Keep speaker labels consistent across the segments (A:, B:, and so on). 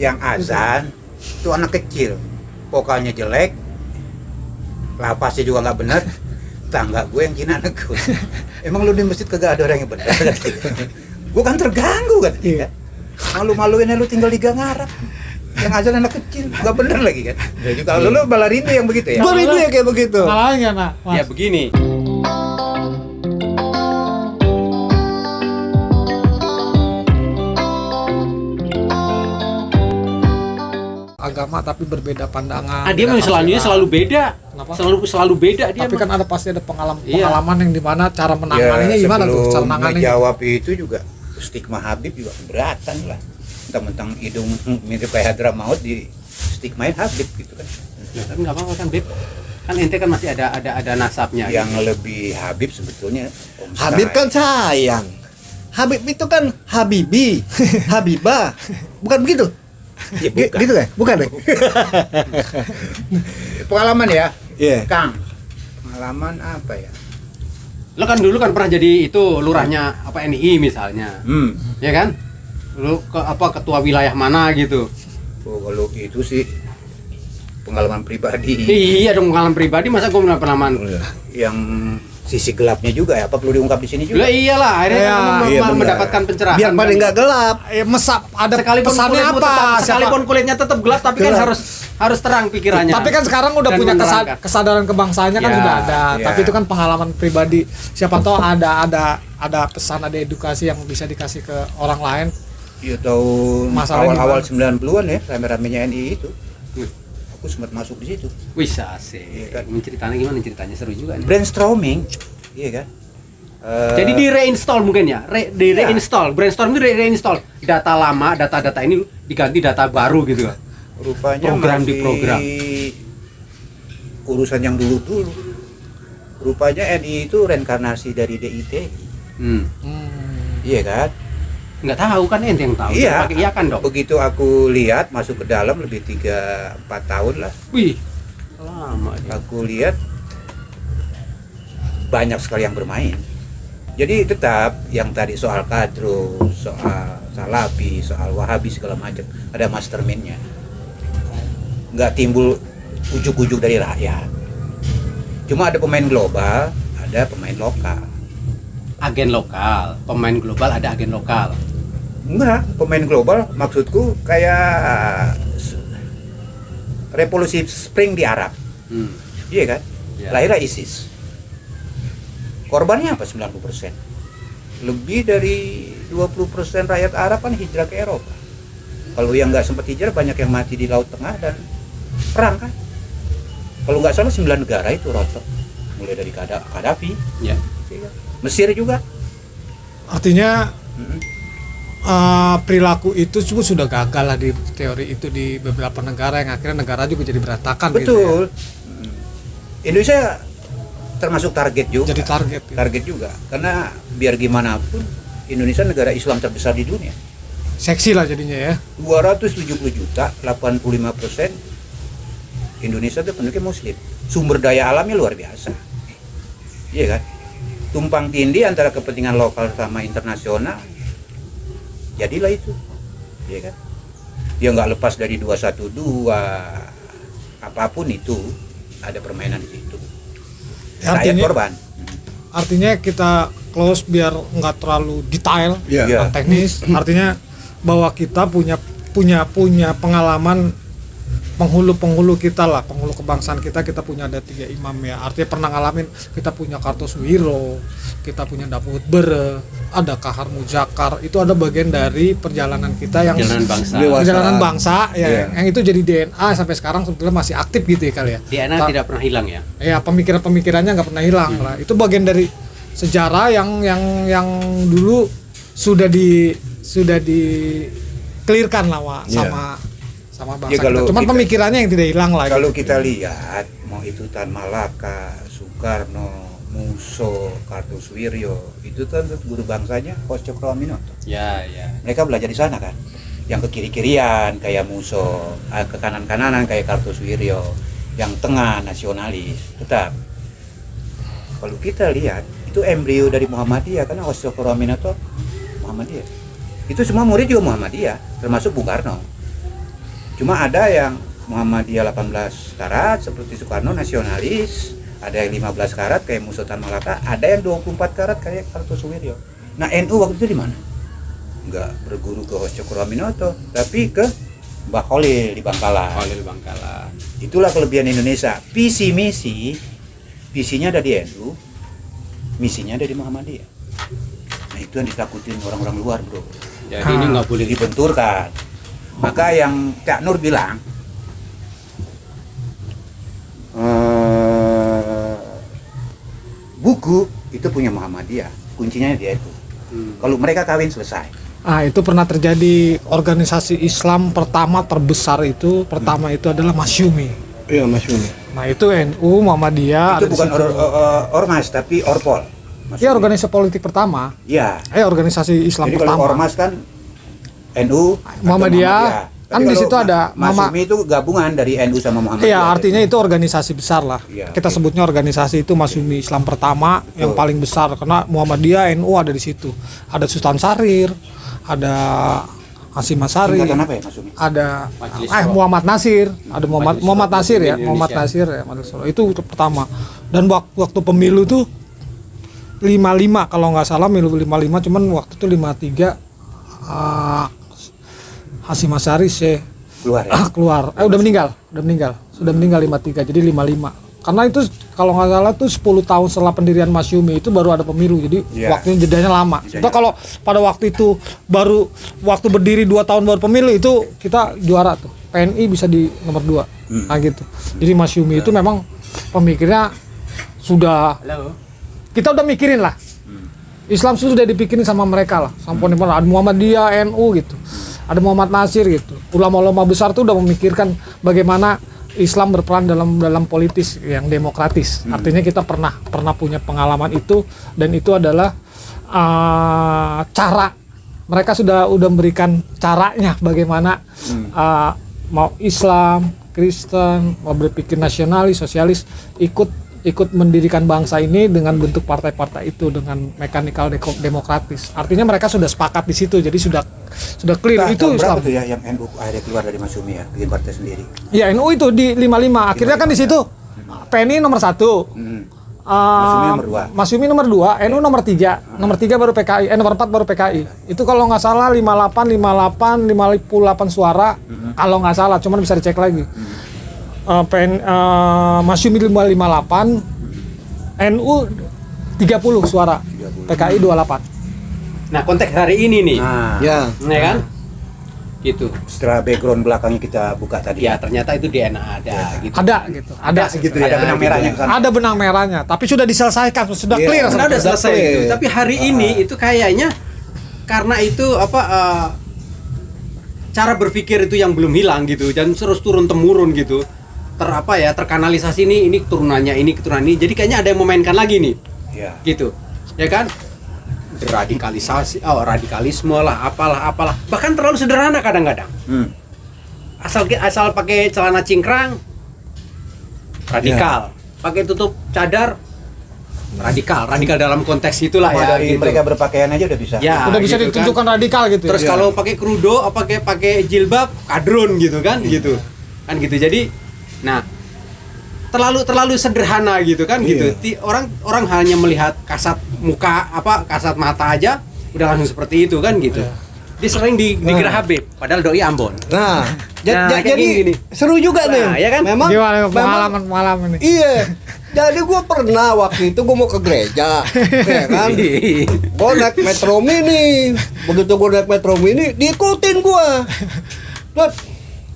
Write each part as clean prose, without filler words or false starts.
A: Yang azan itu anak kecil, vokalnya jelek, lapasnya juga nggak benar. Tangga gue yang kina negur, emang lu di masjid kagak ada orang yang benar? Gue kan terganggu kan, malu-maluin lu tinggal di gang Arab, yang azan anak kecil, nggak benar lagi kan. Jadi kalau lu malah rindu yang begitu ya?
B: Gue rindu ya kayak begitu.
C: Salahnya nak,
D: Ya begini.
C: agama tapi berbeda pandangan.
D: Dia memang selalu beda.
C: Kenapa?
D: Selalu beda dia.
C: Tapi kan ada pasti ada pengalaman
D: Iya.
C: yang dimana cara menanganinya gimana tuh? Cara
A: Sebelum
C: menanganinya.
A: menjawab itu juga stigma Habib juga keberatan lah. Mentang-mentang hidung mirip kayak Hadramaut di stigmain Habib gitu kan.
D: Ya, kan nggak apa-apa kan Beb. Kan ente kan masih ada nasabnya.
A: Yang
D: gitu.
A: lebih Habib sebetulnya Om
B: Habib
A: Stai.
B: kan sayang. Habib itu kan Habibi, Habibah. Bukan begitu?
A: Ya, bukan.
B: Gitu kan? Bukan deh.
A: Pengalaman ya,
B: Iya.
A: Kang. Pengalaman apa ya?
D: Lo kan dulu kan pernah jadi itu lurahnya apa NI misalnya. Ya kan? Lu ketua wilayah mana gitu.
A: Oh, kalau itu sih pengalaman pribadi.
D: Iya dong, pengalaman pribadi, masa gue bilang pengalaman.
A: Yang sisi gelapnya juga ya, apa perlu diungkap di sini juga?
D: Lah iyalah, akhirnya
C: Iya,
D: kan
B: iya benar.
D: mendapatkan pencerahan.
B: Biar pada
D: kan.
B: nggak gelap.
C: Mesap ada
D: Sekalipun
C: pesannya
D: kulitmu
C: apa?
D: tetap- sekalipun kulitnya tetap gelap, tapi kan
B: Gelap.
D: harus terang pikirannya.
C: Tapi kan sekarang udah
D: Dan
C: punya
D: menerangkan.
C: kesadaran kebangsaannya kan
D: Ya,
C: sudah ada.
A: ya.
C: Tapi itu kan pengalaman pribadi. Siapa tahu ada pesan, ada edukasi yang bisa dikasih ke orang lain.
A: Iya, tahun
C: Masalahnya
A: awal-awal
C: gimana?
A: 90-an ya, rame-ramenya NI itu.
D: Wih.
A: Aku sempat masuk di situ.
D: Wih, asik. Menceritanya gimana? Ceritanya seru juga nih.
A: Brainstorming, iya kan?
D: Jadi di reinstall mungkin ya,
A: Iya.
D: reinstall, brainstorming reinstall data lama, data-data ini diganti data baru gitu kan.
A: rupanya
D: program di
A: masih
D: program.
A: urusan yang dulu-dulu. Rupanya NI itu reinkarnasi dari DITI. Iya kan?
D: Nggak tahu kan ente yang tahu.
A: Iya.
D: Pakai iya kan dong.
A: Begitu aku lihat masuk ke dalam lebih 3-4 tahun lah.
D: Wih, lama dia.
A: Aku lihat banyak sekali yang bermain. Jadi tetap yang tadi soal kadro, soal salafi, soal wahabi segala macam ada mastermindnya. Nggak timbul ujuk-ujuk dari rakyat. Cuma ada pemain global, ada pemain lokal.
D: Agen lokal, pemain global ada agen lokal.
A: Enggak, pemain global maksudku kayak revolusi spring di Arab. Iya kan?
D: Ya.
A: Lahirlah ISIS. Korbannya apa? 90%. Lebih dari 20% rakyat Arab kan hijrah ke Eropa. Kalau yang nggak sempat hijrah banyak yang mati di Laut Tengah dan perang kan. Kalau nggak salah 9 negara itu rontok. Mulai dari Gaddafi,
D: Ya.
A: Mesir juga.
C: Artinya
A: Mm-mm.
C: perilaku itu sudah gagal lah di teori itu di beberapa negara yang akhirnya negara juga jadi berantakan gitu ya.
A: Betul. Indonesia termasuk target juga.
C: Jadi target gitu.
A: Target juga. Karena biar gimana pun Indonesia negara Islam terbesar di dunia.
C: Seksi lah jadinya ya.
A: 270 juta, 85% Indonesia itu penduduknya muslim. Sumber daya alamnya luar biasa. Iya kan? Tumpang tindih antara kepentingan lokal sama internasional. Jadilah itu. Iya kan? Dia nggak lepas dari 212. Apapun itu ada permainan di situ. Rakyat korban.
C: Artinya kita close biar nggak terlalu detail
B: Iya.
A: Iya.
C: dan teknis. Artinya bahwa kita punya pengalaman penghulu kita lah, penghulu kebangsaan kita punya ada 3 imam ya. Artinya pernah ngalamin, kita punya Kartosuwiro, kita punya Daud Bere, ada Kahar Mujakar. Itu ada bagian dari perjalanan kita yang
D: Perjalanan bangsa.
C: perjalanan bangsa ya,
B: Iya.
C: yang itu jadi DNA sampai sekarang sebetulnya masih aktif gitu ya kali ya.
D: DNA tidak pernah hilang ya.
C: Ya pemikirannya nggak pernah hilang lah. Itu bagian dari sejarah yang dulu sudah di clearkan lah Wak, sama bangsa
A: Ya, kalau
C: kita. Cuman
A: kita-
C: pemikirannya yang tidak hilang lah.
A: Kalau
C: gitu.
A: kita lihat mau itu Tan Malaka, Soekarno, Musso, Kartosuwiryo, itu kan guru bangsanya Coach Cokroaminoto.
D: Ya, ya.
A: Mereka belajar di sana kan. Yang ke kiri-kirian kayak Musso, ke kanan-kananan kayak Kartosuwiryo, yang tengah nasionalis. Tetap kalau kita lihat itu embrio dari Muhammadiyah karena Coach Cokroaminoto Muhammadiyah. Itu semua murid juga Muhammadiyah, termasuk Bung Karno. Cuma ada yang Muhammadiyah 18 karat seperti Soekarno nasionalis, ada yang 15 karat kayak Musultan Malaka, ada yang 24 karat kayak Kartosuwiryo. Nah NU waktu itu di mana? Enggak berguru ke Cokroaminoto, tapi ke Mbah Khalil di Bangkalan.
D: Khalil Bangkalan.
A: Itulah kelebihan Indonesia. Visi misi, visinya ada di NU, misinya ada di Muhammadiyah. Nah itu yang ditakutin orang-orang luar, bro.
D: Jadi ini nggak boleh
A: Dibenturkan. Maka yang Cak Nur bilang, buku itu punya Muhammadiyah, kuncinya dia itu. Kalau mereka kawin selesai.
C: Ah, itu pernah terjadi. Organisasi Islam pertama terbesar itu adalah Masyumi.
B: Iya Mas Yuni.
C: Nah, itu NU, Muhammadiyah.
A: Itu
C: ada di
A: bukan
C: situ.
A: ormas tapi orpol.
C: Ya, organisasi politik pertama.
A: Iya.
C: Organisasi Islam
A: Jadi kalau
C: pertama.
A: ormas kan NU, atau
C: Muhammadiyah. Kan
A: Tapi
C: di situ
A: kalau
C: ada
A: Masyumi itu gabungan dari NU sama Muhammadiyah.
C: Iya, artinya itu organisasi besar lah.
A: Iya,
C: Kita
A: oke.
C: sebutnya organisasi itu Masyumi Islam pertama yang paling besar karena Muhammadiyah, NU ada di situ. Ada Sultan Syahrir, ada Hasyim Asy'ari,
A: Singkatan apa ya Masyumi?
C: ada
D: Majelis
C: Muhammad Nasir, ada
D: Majelis
C: Muhammad Nasir ya,
D: Indonesia.
C: Muhammad Nasir ya, Majelis Syuro. Itu pertama. Dan waktu pemilu tuh 55 kalau nggak salah, pemilu 55, cuman waktu itu 53 Hasyim Asy'ari
A: Keluar ya.
C: keluar. Udah meninggal. Sudah meninggal 53. Jadi 55. Karena itu kalau nggak salah tuh 10 tahun setelah pendirian Masyumi itu baru ada pemilu. Jadi
A: Iya.
C: waktunya jedanya lama.
A: Jedanya.
C: Kita kalau pada waktu itu baru waktu berdiri 2 tahun baru pemilu itu kita juara tuh. PNI bisa di nomor 2. Nah gitu. Jadi Masyumi itu memang pemikirnya sudah
D: Halo.
C: kita udah mikirin lah. Islam sudah dipikirin sama mereka lah. Sampai ada Muhammadiyah, NU gitu. Ada Muhammad Nasir gitu. Ulama-ulama besar tuh udah memikirkan bagaimana Islam berperan dalam politis yang demokratis. Artinya kita pernah punya pengalaman itu, dan itu adalah cara mereka sudah memberikan caranya bagaimana mau Islam, Kristen, mau berpikir nasionalis, sosialis ikut mendirikan bangsa ini dengan bentuk partai-partai itu dengan mekanikal demokratis. Artinya mereka sudah sepakat di situ, jadi sudah clear itu
A: Tahun
C: Islam.
A: berapa tuh ya yang NU akhirnya keluar dari Masyumi ya, bikin partai sendiri?
C: Ya NU itu di 55. Akhirnya kan di situ PNI nomor 1.
A: Masyumi nomor 2.
C: Masyumi nomor 2, NU nomor 3. Nomor 3 baru PKI, nomor 4 baru PKI. Itu kalau nggak salah 58 suara. Kalau nggak salah, cuman bisa dicek lagi. Masyumi 58, NU 30 suara, PKI 28.
D: Nah, konteks hari ini nih.
A: Nah,
B: Ya.
D: Ya kan? Gitu.
A: setelah background belakangnya kita buka tadi.
D: Ya, ternyata itu DNA ada gitu.
C: Ada gitu, ada
D: segitu
A: Ada
D: ya.
A: benang merahnya ke sana.
C: Ada benang merahnya, tapi sudah diselesaikan, sudah
B: Iya.
C: clear.
D: Karena udah selesai
B: Betul.
D: itu. Tapi hari ini itu kayaknya karena itu cara berpikir itu yang belum hilang gitu, dan terus turun temurun gitu. Terkanalisasi ini keturunannya ini keturunan ini. Jadi kayaknya ada yang memainkan lagi nih.
A: Iya.
D: Gitu. Ya kan? Radikalisasi, radikalisme lah, apalah. Bahkan terlalu sederhana kadang-kadang. Asal pakai celana cingkrang radikal. Pakai tutup cadar radikal dalam konteks itulah
A: Cuma
D: ya
A: dari
D: gitu.
A: mereka berpakaian aja udah bisa.
D: Ya,
C: Udah bisa
D: gitu kan.
C: ditunjukkan radikal gitu.
D: Terus
C: ya.
D: kalau pakai kerudo, pakai jilbab, kadrun gitu kan, gitu. Kan gitu. Jadi, nah, terlalu sederhana gitu kan, gitu. Orang hanya melihat kasat muka, kasat mata aja, udah langsung seperti itu kan, gitu. Dia sering digerah Habib, padahal doi Ambon.
B: Nah,
D: Nah, kayak
B: jadi
D: gini.
B: seru juga
D: Nah,
B: nih.
D: ya kan?
B: Memang
C: Pengalaman ini.
B: Iya. Jadi gue pernah waktu itu gue mau ke gereja, ya kan? Gue naik Metro Mini. Begitu gue naik Metro Mini, diikutin gue. Terus,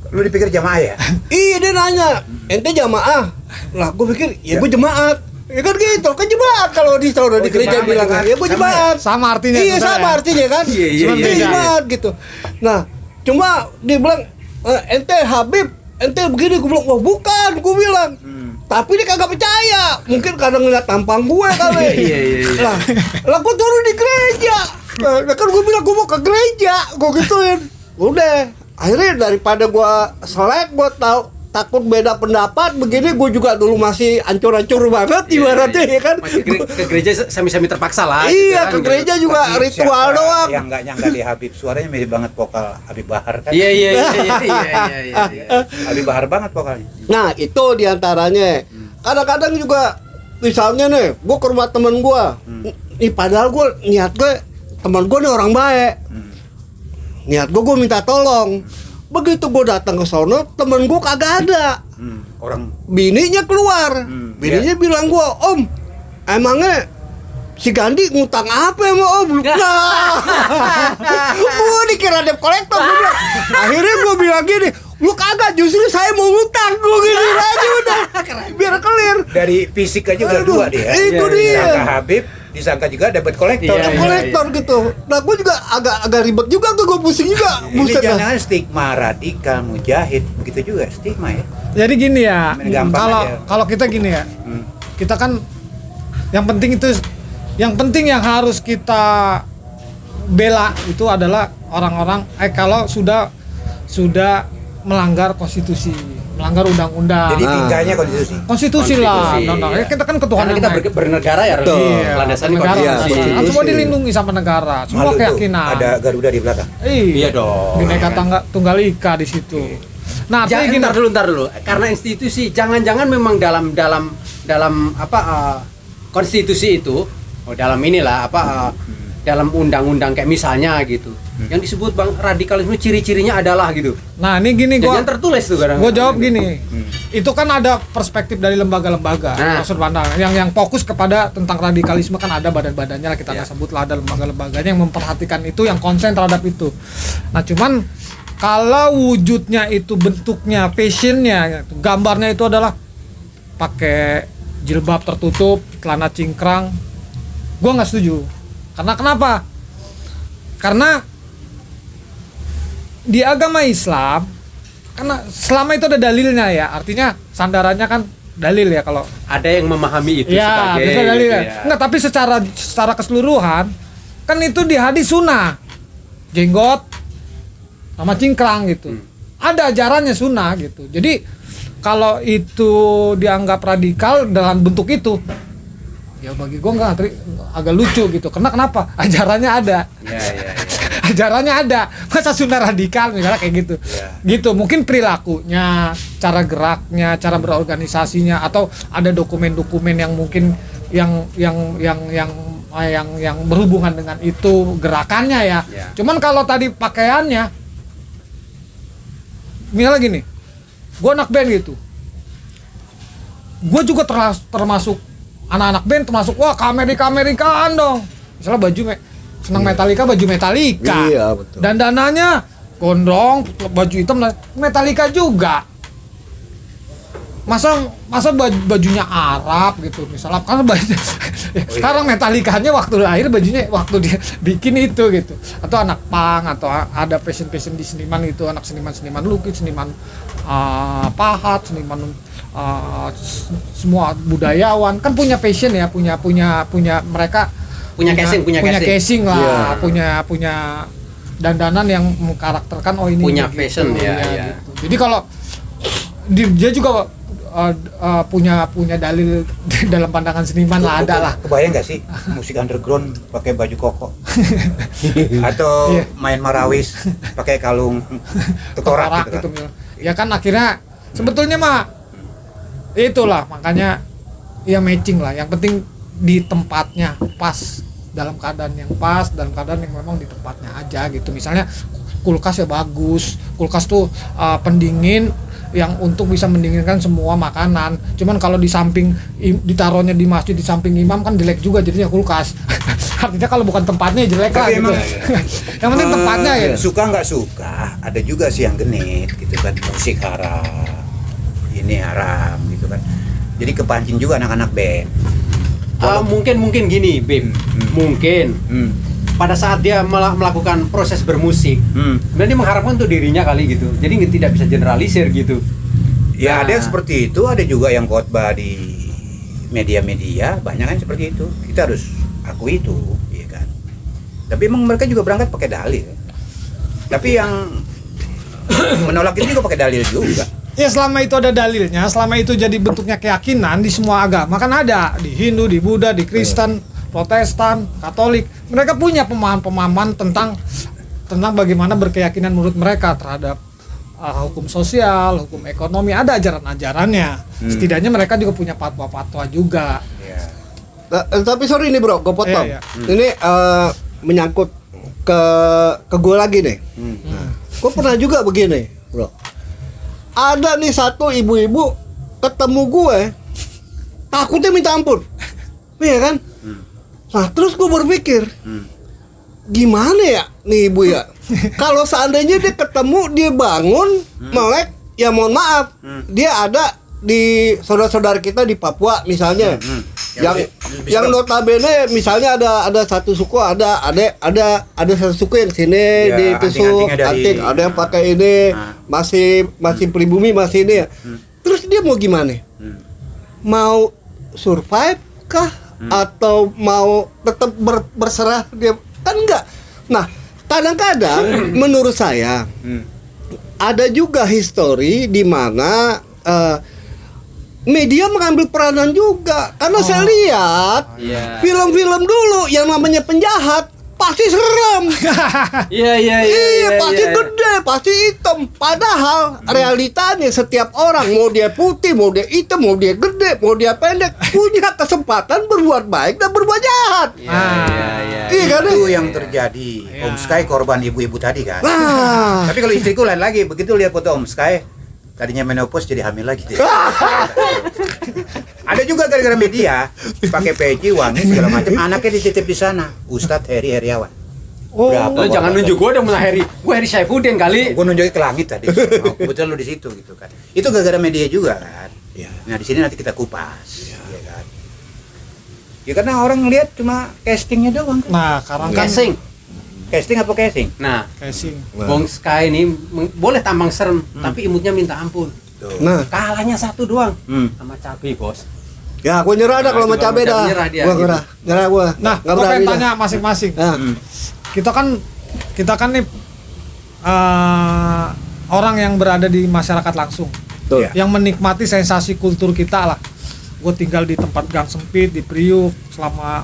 A: Lu dipikir jamaah ya?
B: iya dia nanya, ente jamaah? Lah gue pikir, ya gue jemaat. Ya kan gitu, kan jemaat kalau di gereja
A: jemaah,
B: bilang,
A: jemaat.
B: ya gue
A: Sama
B: jemaat.
C: Sama artinya
B: Iya
C: sebenarnya.
B: sama artinya kan?
D: Iya,
C: Cuman beda.
B: Jemaat gitu. Nah, cuma dia bilang, ente Habib, ente begini. Gue bilang, oh bukan, gue bilang. Tapi dia kagak percaya. Mungkin kadang ngeliat tampang gue kali.
D: Iya.
B: Lah gue turun di gereja. Nah, kan gue bilang gue mau ke gereja. Gue gituin. Udah. Akhirnya daripada gue selek, gue tahu takut beda pendapat begini, gue juga dulu masih ancur-ancur banget ibaratnya ya kan.
D: Masih ke gereja sami-sami terpaksa lah.
B: Iya,
D: gitu
B: ke gereja juga
A: Tapi
B: ritual
A: siapa
B: doang.
A: yang nggak nyangka di Habib, suaranya mirip banget vokal Habib Bahar kan.
D: Iya.
A: Habib Bahar banget vokalnya.
B: Nah, itu diantaranya. Kadang-kadang juga misalnya nih, gue ke rumah temen gue, nih padahal niat gue teman gue nih orang baik, niat gue minta tolong. Begitu gue datang ke sono, temen gue kagak ada.
A: Orang
B: Bininya keluar, bininya bilang gue, Om, emangnya si Gandhi ngutang apa sama Om? Gue dikira debt collector. Akhirnya gue bilang gini, lu kagak, justru saya mau ngutang. Gue gini aja udah, biar clear.
A: dari fisik aja udah dua dia.
B: Itu dia.
A: Disangka Habib, disangka juga dapat kolektor.
B: Debt collector gitu. Nah, gue juga agak ribet juga tuh, gue pusing juga.
A: Ini
B: Buset dah.
A: jangan stigma radikal mujahid, begitu juga stigma ya.
C: Jadi gini ya,
A: Main gampang aja.
C: kalau kita gini ya, kita kan yang penting yang harus kita bela itu adalah orang-orang kalau sudah melanggar konstitusi, melanggar undang-undang.
A: Jadi tingkahnya
C: Konstitusi lah, undang-undang.
D: iya.
C: Kita kan ketuhanan
D: Karena kita
C: yang maha.
D: bernegara ya, harus
C: Iya,
D: landasannya
C: negara,
D: konstitusi.
B: Iya.
C: kan semua dilindungi sama negara, semua
A: Malu tuh,
C: keyakinan.
A: ada Garuda di belakang.
D: Iya dong.
C: Bineka Tunggal Ika di situ. Nah, artinya gini,
D: Ntar dulu. Karena institusi, jangan-jangan memang dalam konstitusi itu, dalam inilah dalam undang-undang kayak misalnya gitu. Yang disebut radikalisme ciri-cirinya adalah gitu.
C: nah ini gini
D: Jadi
C: gua
D: yang tertulis tuh kadang.
C: gue jawab gini, itu kan ada perspektif dari lembaga-lembaga,
D: Nah.
C: maksud pandang yang fokus kepada tentang radikalisme kan ada badan-badannya lah, kita nggak sebut lah, ada lembaga-lembaganya yang memperhatikan itu, yang konsen terhadap itu. Nah cuman kalau wujudnya itu, bentuknya, fashionnya, gambarnya itu adalah pakai jilbab tertutup, celana cingkrang, gue nggak setuju. Karena kenapa? Karena di agama Islam, karena selama itu ada dalilnya ya, artinya sandarannya kan dalil ya, kalau
D: Ada yang memahami itu
C: ya
D: sebagai
C: bisa dalil
D: gitu
C: ya. Enggak, tapi secara keseluruhan kan itu di hadis sunnah, jenggot sama cingkrang gitu, ada ajarannya sunnah gitu. Jadi kalau itu dianggap radikal dalam bentuk itu, ya bagi gue agak lucu gitu. Karena kenapa? Ajarannya ada.
D: Iya.
C: Ajarannya ada, masa sunnah radikal misalnya kayak gitu. Gitu, mungkin perilakunya, cara geraknya, cara berorganisasinya, atau ada dokumen-dokumen yang mungkin yang berhubungan dengan itu gerakannya ya. Cuman kalau tadi pakaiannya, misalnya gini, gue anak band gitu, gue juga termasuk anak-anak band, termasuk wah ke Amerikaan dong, misalnya baju senang Metallica, baju Metallica,
B: Iya, betul.
C: dan dananya gondrong, baju hitam, Metallica juga. Masa bajunya Arab gitu misalnya, kan baju sekarang Metallicanya waktu lahir bajunya waktu dia bikin itu gitu, atau anak punk, atau ada passion di seniman gitu, anak seniman lukis, seniman pahat, seniman semua budayawan kan punya passion ya, punya mereka
D: Punya casing
C: lah, punya dandanan yang mengkarakterkan oh ini
D: Punya
C: gitu,
D: fashion ya.
C: gitu. Jadi kalau dia juga punya dalil dalam pandangan seniman lah, ada lah.
A: Kebayang nggak sih musik underground pakai baju koko atau main marawis pakai kalung tengkorak gitu kan?
C: Ya kan akhirnya sebetulnya mah itulah, makanya ya matching lah, yang penting di tempatnya pas, dalam keadaan yang pas, dalam keadaan yang memang di tempatnya aja gitu. Misalnya kulkas ya bagus, kulkas tuh pendingin yang untuk bisa mendinginkan semua makanan. Cuman kalau di samping ditaruhnya di masjid di samping imam kan jelek juga jadinya kulkas. Artinya kalau bukan tempatnya jelek lah gitu. Yang penting tempatnya ya.
A: Suka nggak suka, ada juga sih yang genit gitu kan, musik haram, ini haram gitu kan. Jadi kepancing juga anak-anak band.
D: Mungkin gini, Bim. Mungkin pada saat dia melakukan proses bermusik, dan dia mengharapkan untuk dirinya kali gitu. Jadi tidak bisa generalisir gitu.
A: Ya ada yang seperti itu, ada juga yang khotbah di media-media, banyak kan seperti itu. Kita harus akui itu, ya kan. Tapi emang mereka juga berangkat pakai dalil. Tapi yang menolak itu juga pakai dalil juga.
C: Ya selama itu ada dalilnya, selama itu jadi bentuknya keyakinan di semua agama kan ada, di Hindu, di Buddha, di Kristen, Protestan, Katolik. Mereka punya pemahaman-pemahaman tentang bagaimana berkeyakinan menurut mereka terhadap hukum sosial, hukum ekonomi, ada ajaran-ajarannya. Setidaknya mereka juga punya fatwa-fatwa juga.
B: Tapi sorry nih bro, gue potong.
C: Iya.
B: Ini menyangkut ke gue lagi nih. Gue pernah juga begini, bro. Ada nih satu ibu-ibu ketemu gue, takutnya minta ampun, iya kan? Nah terus gue berpikir, gimana ya nih ibu ya? Kalau seandainya dia ketemu, dia bangun, melek, ya mohon maaf, dia ada di saudara-saudara kita di Papua misalnya. Yang notabene misalnya ada satu suku ada satu suku yang sini
A: Ya,
B: ditusuk
A: anting-antingnya dari-
B: anting, ada yang pakai ini masih pribumi masih ini ya. Terus dia mau gimana? Mau survive kah atau mau tetap berserah dia kan enggak. Nah, kadang-kadang menurut saya ada juga histori di mana media mengambil peranan juga karena saya lihat
D: Iya.
B: film-film dulu yang namanya penjahat pasti serem. Iya, pasti gede, pasti hitam. Padahal realitanya setiap orang mau dia putih, mau dia hitam, mau dia gede, mau dia pendek punya kesempatan berbuat baik dan berbuat jahat. Iya kan?
A: Itu yang terjadi. Om Sky korban ibu-ibu tadi kan.
B: Nah,
A: Tapi kalau istriku lain lagi, begitu lihat foto Om Sky, tadinya menopause jadi hamil lagi. Ada juga gara-gara media pakai peci, wangi segala macam, anaknya dititip di sana. Ustadz Heri Heriawan.
C: Oh,
D: Lo jangan nunjuk gue dong Heri. Gue Heri Saifuddin kali.
A: Gue nunjukin ke langit tadi. Oh, kebetulan lu di situ gitu kan. Itu gara-gara media juga kan. Nah di sini nanti kita kupas. Ya kan. Ya karena orang ngelihat cuma castingnya doang kan.
C: nah sekarang kan
D: Casing.
A: Casting apa casing?
D: Nah,
C: casing.
D: Bong Sky ini boleh tampang serem, tapi imutnya minta ampun.
A: Tuh.
B: nah,
D: Kalahnya satu doang sama cabai, bos.
B: ya aku nyerah dah kalau mau
D: Juga
B: cabe dah.
D: nyerah dia,
B: Gua
D: gitu.
B: nyerah gua.
C: Nah,
B: Nggak
C: gue pengen
B: berani dah.
C: tanya masing-masing.
B: Nah,
C: Kita kan nih orang yang berada di masyarakat langsung,
B: tuh.
A: Iya.
C: yang menikmati sensasi kultur kita lah. Gue tinggal di tempat gang sempit di Priuk selama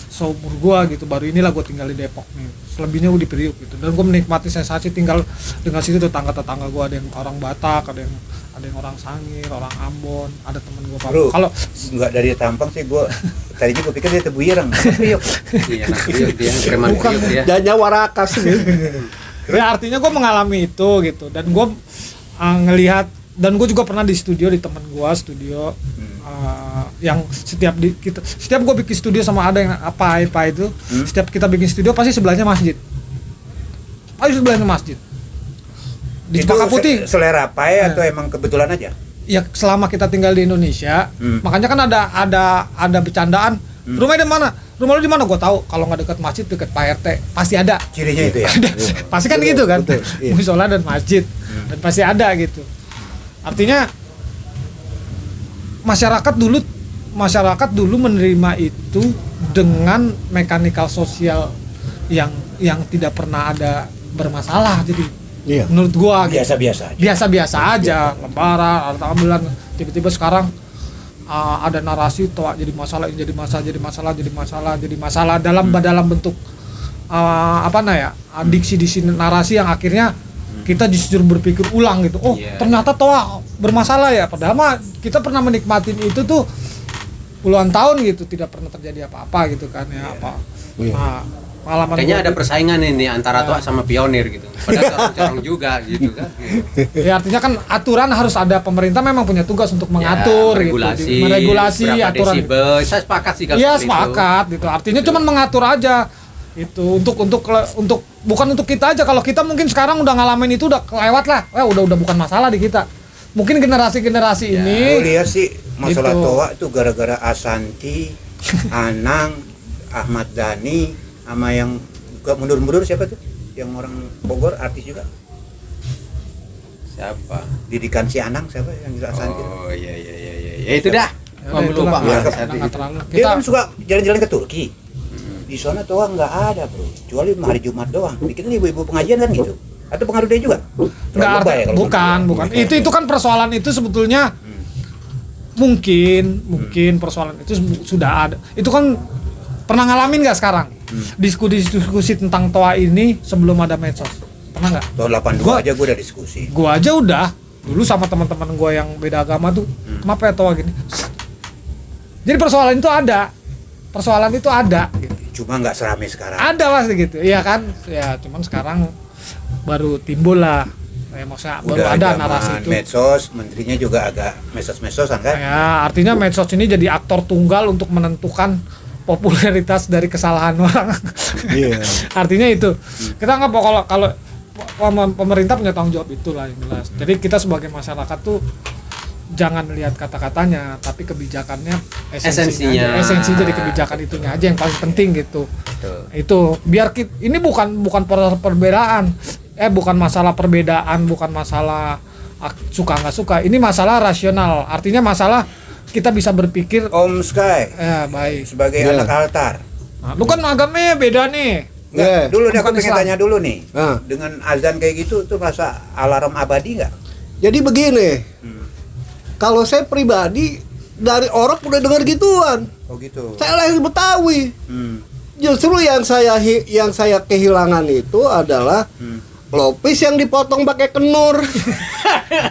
C: seumur gue gitu. Baru inilah gue tinggal di Depok nih. Selebihnya gue di Priuk gitu. Dan gue menikmati sensasi tinggal dengan situ tetangga-tetangga gue, ada yang orang Batak, ada yang orang Sangir, orang Ambon, ada temen gue
A: Bro,
C: Papua. Kalau
A: nggak dari tampang sih gue. Tadinya gue pikir dia Tebuyireng. Priok.
D: Iya, nah, dia preman
C: Bukan.
D: Priok dia.
B: Janya warakas nih.
C: ya artinya gue mengalami itu gitu, dan gue ngelihat, dan gue juga pernah di studio di temen gue studio yang setiap gue bikin studio sama ada yang apa itu setiap kita bikin studio pasti sebelahnya masjid, di
A: Itu
C: Cempaka Putih.
A: selera pai atau emang kebetulan aja?
C: Ya selama kita tinggal di Indonesia, makanya kan ada bercandaan. Rumahnya di mana? Rumah lu di mana? Gue tahu. Kalau nggak dekat masjid, dekat Pak RT, pasti ada.
A: Cirinya itu ya.
C: Pasti kan gitu kan,
B: betul, iya.
C: musola dan masjid, dan pasti ada gitu. Artinya masyarakat dulu menerima itu dengan mekanikal sosial yang tidak pernah ada bermasalah. Jadi
B: Iya.
C: menurut gua gitu.
A: Biasa-biasa aja.
C: Biasa-biasa aja, lebaran, ada tahlilan, tiba-tiba sekarang ada narasi toa jadi masalah dalam bentuk diksi narasi yang akhirnya kita justru berpikir ulang gitu. Oh,
D: Iya.
C: ternyata toa bermasalah ya. Padahal mah kita pernah menikmatin itu tuh puluhan tahun gitu, tidak pernah terjadi apa-apa gitu kan ya. Nah, pengalaman
D: Kayaknya
C: gua
D: ada
C: gitu.
D: persaingan ini antara tua sama pionir gitu. Padahal corong juga gitu kan.
C: Ya artinya kan aturan harus ada, pemerintah memang punya tugas untuk mengatur
D: Ya,
C: gitu, meregulasi
D: berapa
C: aturan.
D: desibel. Saya sepakat sih kalau
C: Iya
D: seperti itu.
C: sepakat gitu. Artinya cuman mengatur aja. Itu untuk bukan untuk kita aja. Kalau kita mungkin sekarang udah ngalamin itu udah kelewat lah. Udah bukan masalah di kita. Mungkin generasi-generasi
A: Gue
C: ini
A: lihat sih masalah
C: Gitu.
A: toa itu gara-gara Asanti, Anang, Ahmad Dhani, sama yang mundur-mundur siapa tuh? Yang orang Bogor, artis juga.
D: Siapa?
A: Didikan si Anang siapa yang juga Asanti?
D: Oh iya. Ya itu dah.
C: Ya
D: Oh,
C: udah,
D: lupa
C: itulah.
D: Mas.
C: Ya, nggak terlalu.
A: Dia
C: Kita
A: kan suka jalan-jalan ke Turki. Di sana toa nggak ada bro, kecuali hari Jumat doang. Kita nih ibu-ibu pengajian kan gitu. Atau pengaruh dia juga?
C: Nggak
A: Terlalu lebay kalau
C: bukan,
A: menurut
C: bukan.
A: gua.
C: Itu kan persoalan itu sebetulnya mungkin persoalan itu sudah ada. Itu kan pernah ngalamin nggak sekarang? Diskusi tentang TOA ini sebelum ada medsos. Pernah nggak?
A: Tahun 82
C: Gua-
A: aja gue udah diskusi.
C: Gua aja udah dulu sama teman-teman gua yang beda agama tuh, kenapa ya TOA gini? Jadi persoalan itu ada. Persoalan itu ada gitu.
A: Cuma nggak seramai sekarang.
C: Ada pasti gitu. Iya kan? Ya cuman sekarang baru timbul lah. Ya maksudnya baru
A: Udah
C: ada
A: zaman
C: narasi itu.
A: medsos, menterinya juga agak mesos-mesosan kan?
C: Ya, artinya medsos ini jadi aktor tunggal untuk menentukan popularitas dari kesalahan orang.
B: Iya.
C: Artinya itu. Kita nggak kalau pemerintah punya tanggung jawab itulah yang jelas. Jadi kita sebagai masyarakat tuh jangan lihat kata-katanya, tapi kebijakannya,
D: Esensinya.
C: esensi dari kebijakan itunya aja yang paling penting gitu.
D: Betul.
C: Itu biar ini bukan perbedaan, bukan masalah perbedaan, bukan masalah suka nggak suka. Ini masalah rasional. Artinya masalah kita bisa berpikir.
A: Om Sky
C: Baik.
A: sebagai
B: Iya.
A: anak altar.
C: Nah, lu kan agamanya beda nih.
A: Nggak,
B: Iya.
A: dulu nih aku
C: Bukan
A: pengen
C: Islam.
A: tanya dulu nih.
B: Ah.
A: Dengan azan kayak gitu tuh merasa alarm abadi nggak?
B: Jadi begini, kalau saya pribadi dari orang udah dengar gituan.
A: Oh gitu.
B: Saya lahir Betawi.
A: Hmm.
B: Justru yang saya kehilangan itu adalah lopis yang dipotong pakai kenur.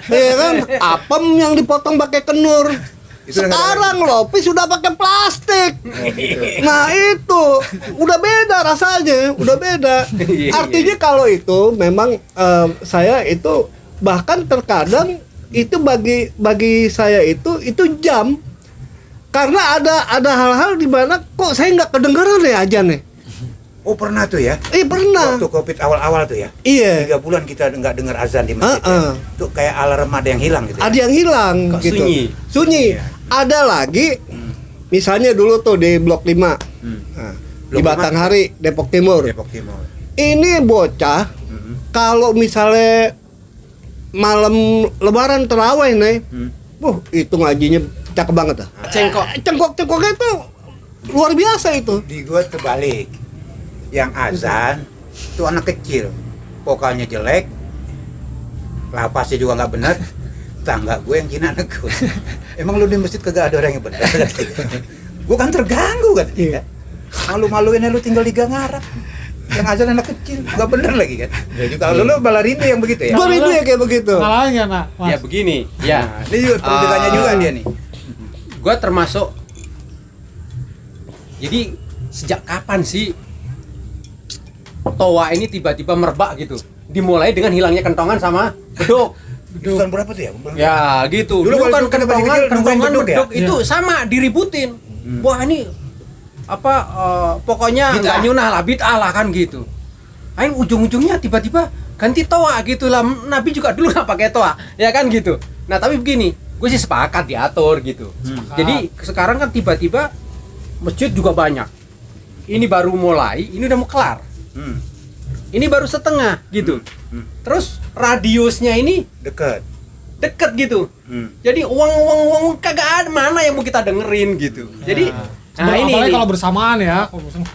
B: Iya kan? Apem yang dipotong pakai kenur.
A: Itu
B: Sekarang lopis sudah pakai plastik. Nah itu udah beda rasanya, udah beda.
D: Iya,
B: Artinya kalau itu memang saya itu bahkan terkadang itu bagi saya itu jam, karena ada hal-hal di mana kok saya nggak kedengeran ya aja nih.
A: Oh pernah tuh ya?
B: Pernah.
A: Waktu COVID awal-awal tuh ya?
B: Iya.
A: 3 bulan kita nggak dengar azan di masjid. Ya? Tuh kayak alarm ada yang hilang gitu. Ya?
B: Ada yang hilang
D: Kok
B: gitu.
D: sunyi?
A: Iya.
B: Ada lagi misalnya dulu tuh di Blok 5. Nah, di
A: Blok
B: Batanghari, Depok Timur.
A: Depok Timur.
B: Ini bocah kalau misalnya malam lebaran terawih nih, itu ngajinya cakep banget dah. Cengkok-cengkoknya itu luar biasa itu.
A: Di gua terbalik. Yang azan tuh anak kecil, vokalnya jelek, lapasnya juga nggak benar. Tangga gue yang Cina negur. Emang lu di masjid kagak ada orang yang benar? Gue kan terganggu kan.
B: Iya.
A: Malu-maluinnya lu tinggal di gang Arab. Yang azan anak kecil, nggak bener lagi kan. Ya juga lu malah rindu yang begitu ya.
B: Gua rindu ya kayak begitu.
C: Salahnya nak.
D: Ya begini, ya.
A: Nah, ini juga perlu ditanya juga dia nih.
D: Gua termasuk. Jadi sejak kapan sih TOA ini tiba-tiba merebak gitu? Dimulai dengan hilangnya kentongan sama beduk.
A: Itu tahun berapa tuh ya?
D: Ya gitu.
A: Dulu
D: Dulu
A: kalau
D: kan
A: kita masih kecil, nungguin
D: kentongan
A: beduk ya?
D: beduk itu sama diributin. Wah ini apa pokoknya nggak nyunah lah, bid'ah lah kan gitu. Ain ujung-ujungnya tiba-tiba ganti TOA gitu lah. Nabi juga dulu nggak pakai TOA, ya kan gitu. Nah tapi begini, gue sih sepakat diatur gitu. Jadi sekarang kan tiba-tiba masjid juga banyak. Ini baru mulai, ini udah mau kelar.
A: Hmm,
D: Ini baru setengah gitu. Terus radiusnya ini
A: deket.
D: deket gitu.
A: Hmm.
D: Jadi uang kagak ada, mana yang mau kita dengerin gitu. Jadi
C: Apalagi kalau bersamaan ya. Kalau misalnya,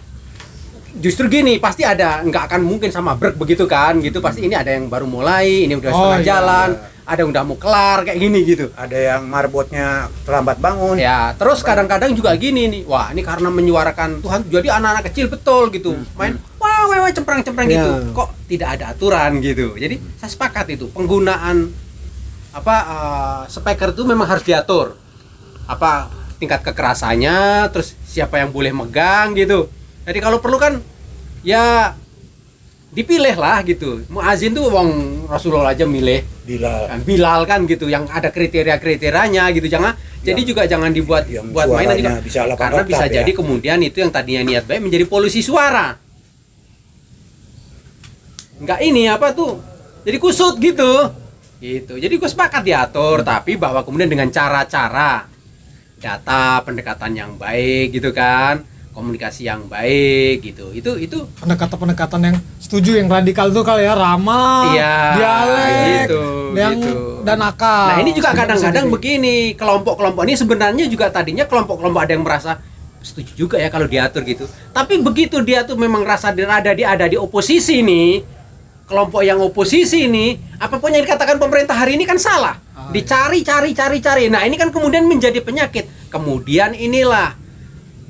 D: justru gini, pasti ada, nggak akan mungkin sama brek begitu kan gitu. Pasti ini ada yang baru mulai, ini udah
C: Oh,
D: setengah
C: iya,
D: jalan, ada yang udah mau kelar kayak gini gitu.
A: Ada yang marbotnya terlambat bangun.
D: Ya, terus kadang-kadang juga gini nih. Wah, ini karena menyuarakan Tuhan, jadi anak-anak kecil betul gitu. Main wah cemprang-cemprang
B: Ya.
D: gitu. Kok tidak ada aturan gitu. Jadi saya sepakat itu. Penggunaan speaker itu memang harus diatur. Tingkat kekerasannya, terus siapa yang boleh megang gitu. Jadi kalau perlu kan ya dipilih lah gitu. Muazin tuh wong Rasulullah aja milih. Bilal kan gitu, yang ada kriteria-kriterianya gitu. Jadi juga jangan dibuat
A: yang
D: buat mainan juga.
A: suaranya bisa 8
D: Karena bisa
A: oktav, ya.
D: jadi kemudian itu yang tadinya niat baik menjadi polusi suara. Enggak ini apa tuh? Jadi kusut gitu. Gitu. Jadi gue sepakat diatur, tapi bahwa kemudian dengan cara-cara data, pendekatan yang baik gitu kan, komunikasi yang baik gitu. Itu
C: pendekatan-pendekatan yang setuju, yang radikal tuh kali ya, ramah,
D: iya,
C: dialek,
D: gitu,
C: yang
D: gitu.
C: dan akal.
D: Nah ini juga kadang-kadang
C: Sendiri.
D: begini, kelompok-kelompok ini sebenarnya juga tadinya kelompok-kelompok ada yang merasa setuju juga ya kalau diatur gitu. Tapi begitu dia tuh memang rasa ada di oposisi nih, kelompok yang oposisi ini, apapun yang dikatakan pemerintah hari ini kan salah. Dicari. Nah, ini kan kemudian menjadi penyakit. Kemudian inilah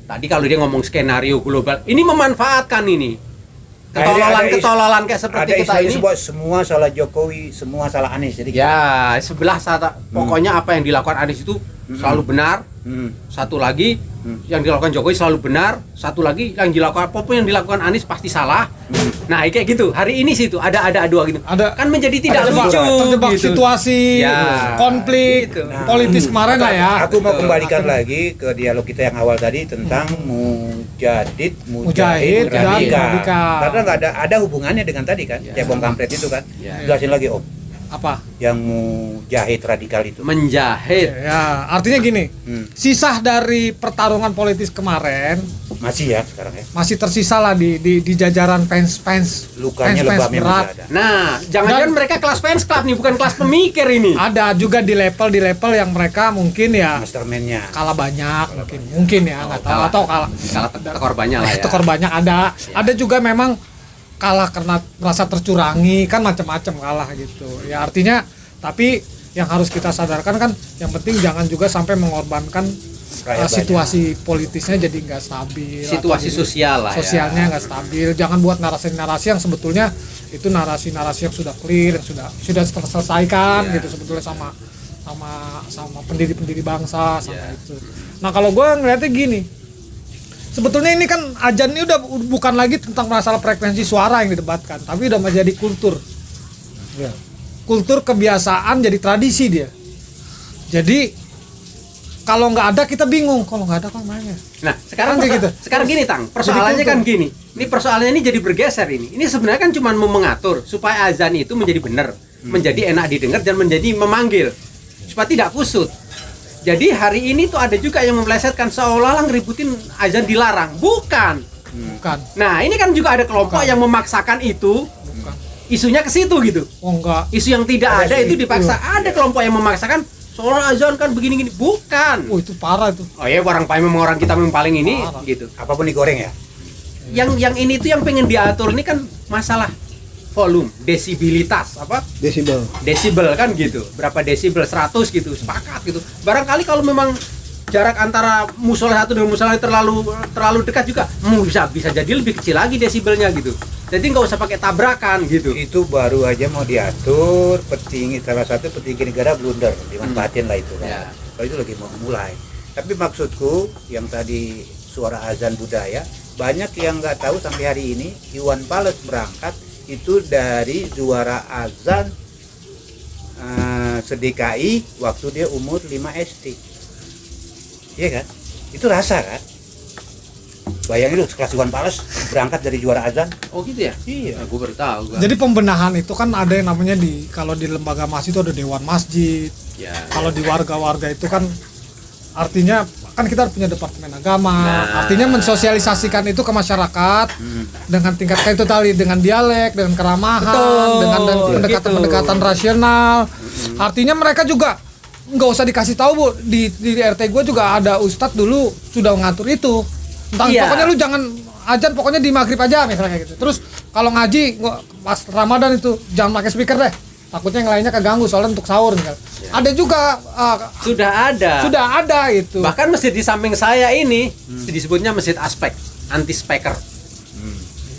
D: tadi kalau dia ngomong skenario global, ini memanfaatkan ini. Ketololan kayak seperti
A: ada
D: kita
A: istilahnya
D: ini.
A: sebut semua salah Jokowi, semua salah Anies. Jadi
D: Ya, sebelah pokoknya apa yang dilakukan Anies itu selalu benar. Satu lagi yang dilakukan Jokowi selalu benar. Satu lagi yang dilakukan apapun yang dilakukan Anies pasti salah. Nah, kayak gitu. Hari ini sih itu ada dua gitu. Kan menjadi tidak lucu
C: terjebak
D: gitu.
C: situasi
D: Ya,
C: konflik
D: gitu.
C: politis kemarin lah ya.
A: aku mau kembalikan lagi ke dialog kita yang awal tadi tentang mujahid,
C: Mujahid, dan
A: radikal.
C: radikal.
A: Karena nggak ada hubungannya dengan tadi kan, cebong kampret itu kan.
D: Ya.
A: Jelasin lagi Om,
C: Apa?
A: yang mujahid radikal itu.
D: Menjahit.
C: Ya, artinya gini. Sisa dari pertarungan politis kemarin
A: Masih ya sekarang ya.
C: masih tersisa lah di jajaran fans
A: Lukanya
C: fans
A: lebamnya
C: berat.
A: masih ada.
D: Nah, jangan-jangan
C: Dan-
D: mereka kelas fans club nih, bukan kelas pemikir ini.
C: Ada juga di level yang mereka mungkin ya
A: Mastermind-nya.
C: kalah banyak mungkin ya nggak tahu atau kalah
D: Tekor banyak lah ya.
C: tekor banyak ada juga memang kalah karena merasa tercurangi kan macam-macam kalah gitu ya artinya tapi yang harus kita sadarkan kan yang penting jangan juga sampai mengorbankan
A: Rakyat
C: situasi politisnya jadi nggak stabil
D: Situasi
C: atau jadi
D: sosial lah ya.
C: sosialnya nggak stabil jangan buat narasi-narasi yang sebetulnya itu narasi-narasi yang sudah clear yang sudah terselesaikan gitu sebetulnya sama pendiri bangsa sama itu. Nah kalau gue ngeliatnya gini, sebetulnya ini kan azan ini udah bukan lagi tentang masalah frekuensi suara yang didebatkan, tapi udah menjadi kultur. Kultur kebiasaan jadi tradisi dia. Jadi kalau nggak ada kita bingung, kalau nggak ada kan mainnya.
D: Nah, sekarang
C: Kan kayak gitu.
D: sekarang gini, Tang. Persoalannya kan gini. Ini persoalannya ini jadi bergeser ini. Ini sebenarnya kan cuma mau mengatur supaya azan itu menjadi benar, menjadi enak didengar dan menjadi memanggil supaya tidak kusut. Jadi hari ini tuh ada juga yang memplesetkan seolah-olah ngeributin azan dilarang. Bukan.
C: Bukan.
D: Nah, ini kan juga ada kelompok yang memaksakan itu.
C: Bukan.
D: Isunya ke situ gitu.
C: Oh enggak.
D: Isu yang tidak ada itu dipaksa. Ada kelompok yang memaksakan seolah azan kan begini-gini. Bukan.
C: Oh itu parah itu.
D: Oh ya, memang orang kita memang paling ini
C: Parah.
D: gitu.
A: Apapun digoreng ya.
D: Yang ini tuh yang pengen diatur ini kan masalah volume, desibilitas apa? Desibel kan gitu. Berapa desibel? 100 gitu. Sepakat gitu. Barangkali kalau memang jarak antara musola satu dengan musola lain terlalu dekat juga bisa jadi lebih kecil lagi desibelnya gitu. Jadi nggak usah pakai tabrakan gitu.
A: Itu baru aja mau diatur, salah satu petinggi negara blunder, dimanfaatin lah itu kan.
D: Ya.
A: Kalau itu lagi mau mulai. Tapi maksudku yang tadi suara azan budaya, banyak yang nggak tahu sampai hari ini Iwan Fals berangkat itu dari juara azan se-DKI waktu dia umur 5 SD. Iya kan? Itu rasa kan? Bayangin lu sekelas Iwan Fals berangkat dari juara azan.
D: Oh gitu ya?
A: Iya.
D: Nah, gue baru tahu.
C: Jadi pembenahan itu kan ada yang namanya kalau di lembaga masjid itu ada dewan masjid.
D: Ya.
C: Kalau di warga-warga itu kan artinya kan kita punya departemen agama,
D: Nah.
C: artinya mensosialisasikan itu ke masyarakat dengan tingkat kayak itu tadi dengan dialek, dengan keramahan,
D: Betul,
C: dengan pendekatan-pendekatan rasional. Artinya mereka juga nggak usah dikasih tahu Bu, di RT gue juga ada ustadz dulu sudah mengatur itu. Tentang
D: Iya.
C: pokoknya lu jangan azan pokoknya di maghrib aja misalnya kayak gitu. Terus kalau ngaji pas Ramadan itu jangan pakai speaker deh. Takutnya yang lainnya keganggu soalnya untuk sahur misalnya. Ada juga
D: Sudah ada.
C: itu.
D: Bahkan masjid di samping saya ini disebutnya masjid aspek, anti speaker.